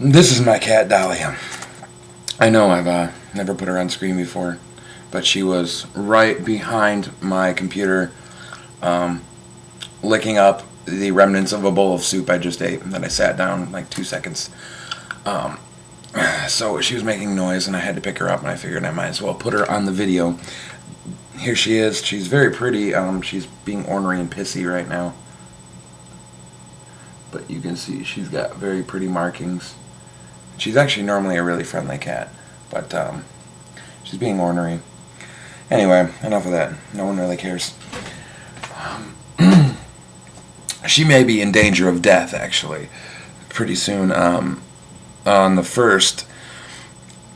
This is my cat, Dahlia. I know I've never put her on screen before, but she was right behind my computer, licking up the remnants of a bowl of soup I just ate, and then I sat down like 2 seconds. Um, so she was making noise, and I had to pick her up, and I figured I might as well put her on the video. Here she is. She's very pretty. She's being ornery and pissy right now. But you can see she's got very pretty markings. She's actually normally a really friendly cat, but she's being ornery. Anyway, enough of that. No one really cares. She may be in danger of death, actually, pretty soon. On the 1st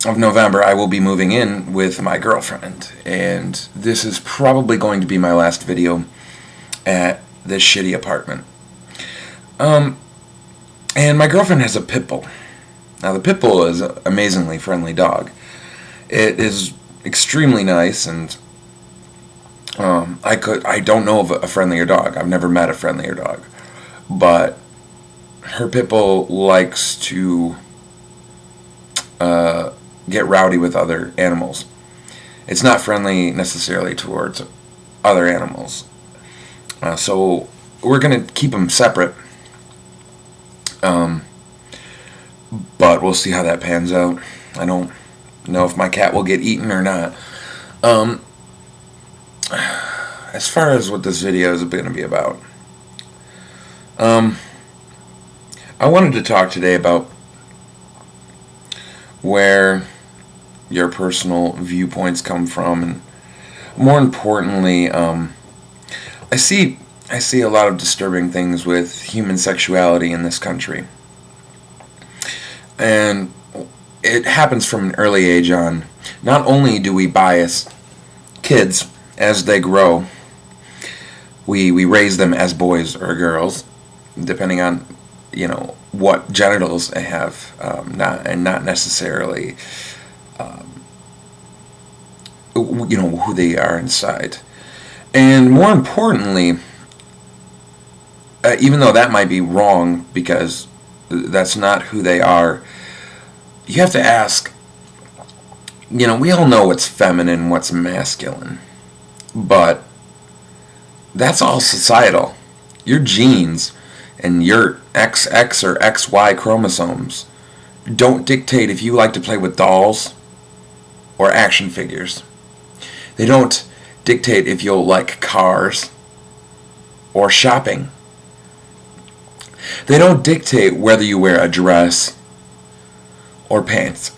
of November, I will be moving in with my girlfriend, and this is probably going to be my last video at this shitty apartment. And my girlfriend has a pit bull. Now, the pit bull is an amazingly friendly dog. It is extremely nice, and I don't know of a friendlier dog. I've never met a friendlier dog. But her pit bull likes to get rowdy with other animals. It's not friendly necessarily towards other animals. So we're going to keep them separate. But we'll see how that pans out. I don't know if my cat will get eaten or not. As far as what this video is going to be about, I wanted to talk today about where your personal viewpoints come from, and more importantly, I see a lot of disturbing things with human sexuality in this country. And it happens from an early age on. Not only do we bias kids as they grow, we raise them as boys or girls, depending on, what genitals they have, not necessarily, who they are inside. And more importantly, even though that might be wrong because that's not who they are, you have to ask, we all know what's feminine, what's masculine, but that's all societal. Your genes and your XX or XY chromosomes don't dictate if you like to play with dolls or action figures. They don't dictate if you'll like cars or shopping. They don't dictate whether you wear a dress or pants.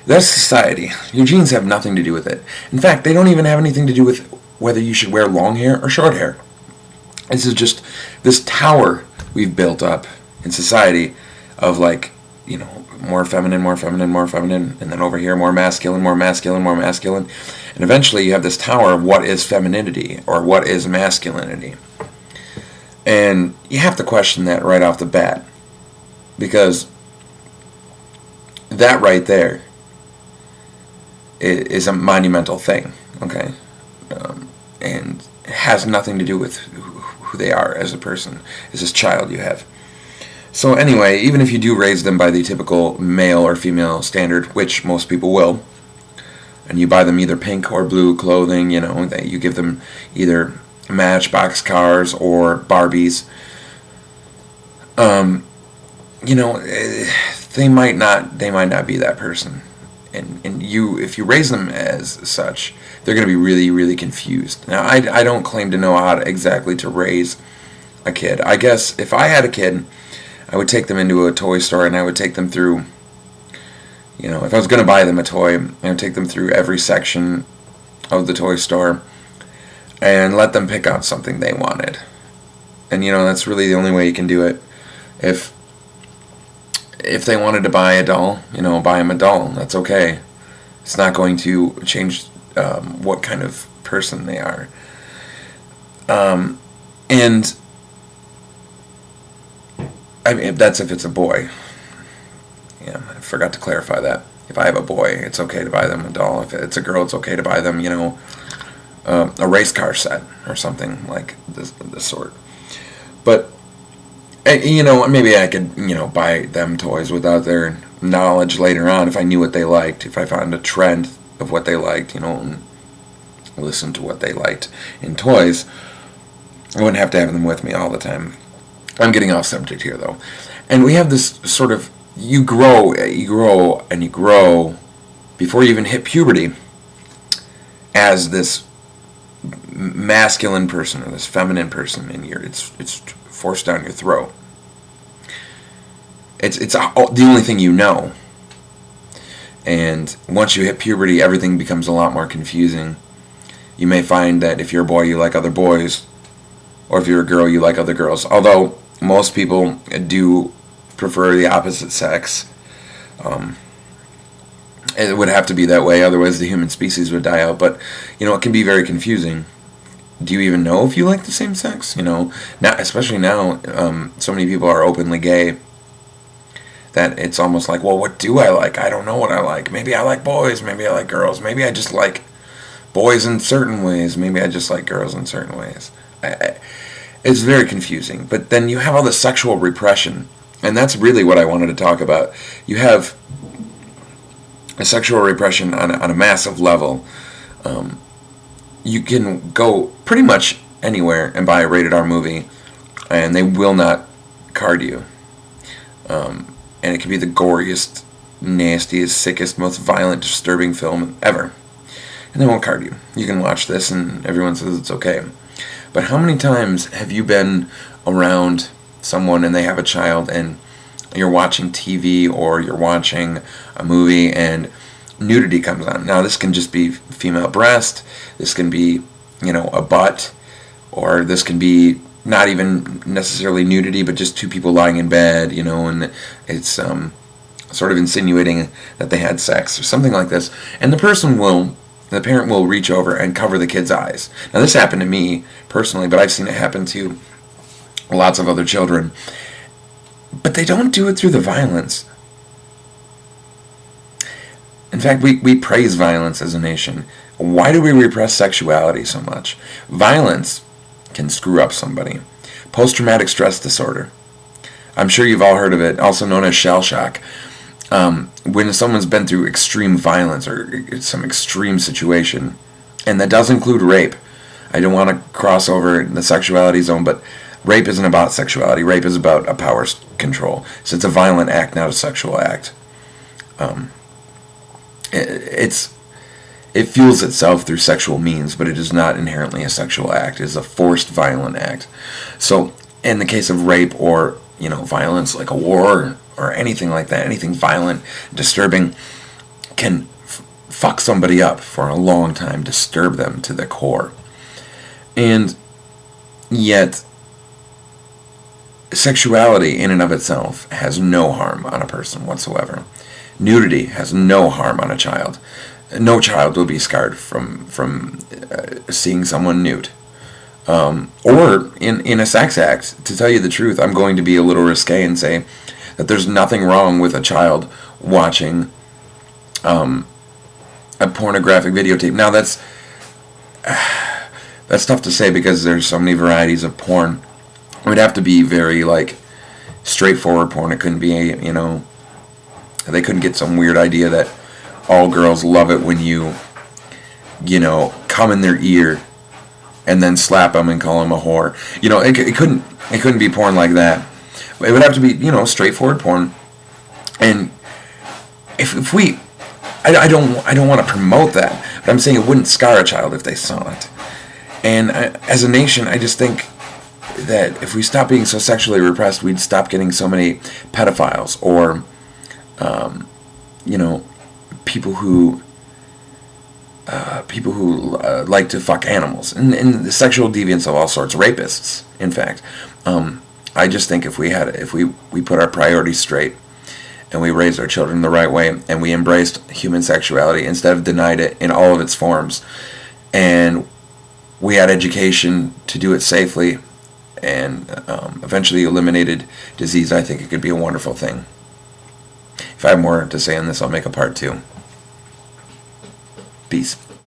That's society. Your genes have nothing to do with it. In fact, they don't even have anything to do with whether you should wear long hair or short hair. This is just this tower we've built up in society of more feminine, more feminine, more feminine, and then over here more masculine, more masculine, more masculine. And eventually you have this tower of what is femininity or what is masculinity. And you have to question that right off the bat, because that right there is a monumental thing, okay? And it has nothing to do with who they are as a person, as this child you have. So anyway, even if you do raise them by the typical male or female standard, which most people will, and you buy them either pink or blue clothing, that you give them either Matchbox cars or Barbies, they might not be that person, and if you raise them as such, they're going to be really, really confused. Now, I don't claim to know how exactly to raise a kid. I guess if I had a kid, I would take them into a toy store and I would take them through, if I was going to buy them a toy, I would take them through every section of the toy store and let them pick out something they wanted. And that's really the only way you can do it. If they wanted to buy a doll, buy them a doll. That's okay. It's not going to change what kind of person they are. And I mean, that's if it's a boy. Yeah, I forgot to clarify that. If I have a boy, it's okay to buy them a doll. If it's a girl, it's okay to buy them, a race car set or something like this sort. But maybe I could, buy them toys without their knowledge later on if I knew what they liked, if I found a trend of what they liked, and listen to what they liked in toys. I wouldn't have to have them with me all the time. I'm getting off subject here, though. And we have this sort of, you grow, and you grow before you even hit puberty as this masculine person or this feminine person, and it's forced down your throat. It's the only thing you know. And once you hit puberty, everything becomes a lot more confusing. You may find that if you're a boy, you like other boys, or if you're a girl, you like other girls. Although most people do prefer the opposite sex. It would have to be that way, otherwise the human species would die out. But, it can be very confusing. Do you even know if you like the same sex? Now, especially now, so many people are openly gay that it's almost like, well, what do I like? I don't know what I like. Maybe I like boys. Maybe I like girls. Maybe I just like boys in certain ways. Maybe I just like girls in certain ways. It's very confusing. But then you have all the sexual repression, and that's really what I wanted to talk about. You have a sexual repression on a massive level. You can go pretty much anywhere and buy a rated R movie, and they will not card you. And it can be the goriest, nastiest, sickest, most violent, disturbing film ever. And they won't card you. You can watch this and everyone says it's okay. But how many times have you been around someone and they have a child and you're watching TV or you're watching a movie and nudity comes on? Now this can just be female breast, this can be, a butt, or this can be not even necessarily nudity, but just two people lying in bed, and it's sort of insinuating that they had sex or something like this. And the parent will reach over and cover the kid's eyes. Now this happened to me personally, but I've seen it happen to lots of other children. But they don't do it through the violence. In fact, we praise violence as a nation. Why do we repress sexuality so much? Violence can screw up somebody. Post-traumatic stress disorder. I'm sure you've all heard of it, also known as shell shock. When someone's been through extreme violence or some extreme situation, and that does include rape. I don't want to cross over the sexuality zone, but rape isn't about sexuality. Rape is about a power control. So it's a violent act, not a sexual act. It fuels itself through sexual means, but it is not inherently a sexual act. It is a forced violent act. So in the case of rape or, violence like a war or anything like that, anything violent, disturbing, can fuck somebody up for a long time, disturb them to the core. And yet, sexuality in and of itself has no harm on a person whatsoever. Nudity has no harm on a child. No child will be scarred from seeing someone nude. Or in a sex act. To tell you the truth, I'm going to be a little risque and say that there's nothing wrong with a child watching a pornographic videotape. Now that's tough to say because there's so many varieties of porn. It would have to be very straightforward porn. It couldn't be they couldn't get some weird idea that all girls love it when you come in their ear and then slap them and call them a whore. It couldn't be porn like that. It would have to be straightforward porn. And if we, I don't want to promote that, but I'm saying it wouldn't scar a child if they saw it. And as a nation, I just think that if we stop being so sexually repressed, we'd stop getting so many pedophiles or people who like to fuck animals and the sexual deviants of all sorts, rapists. In fact, I just think if we put our priorities straight and we raised our children the right way and we embraced human sexuality instead of denied it in all of its forms, and we had education to do it safely and eventually eliminated disease, I think it could be a wonderful thing. If I have more to say on this, I'll make a part 2. Peace.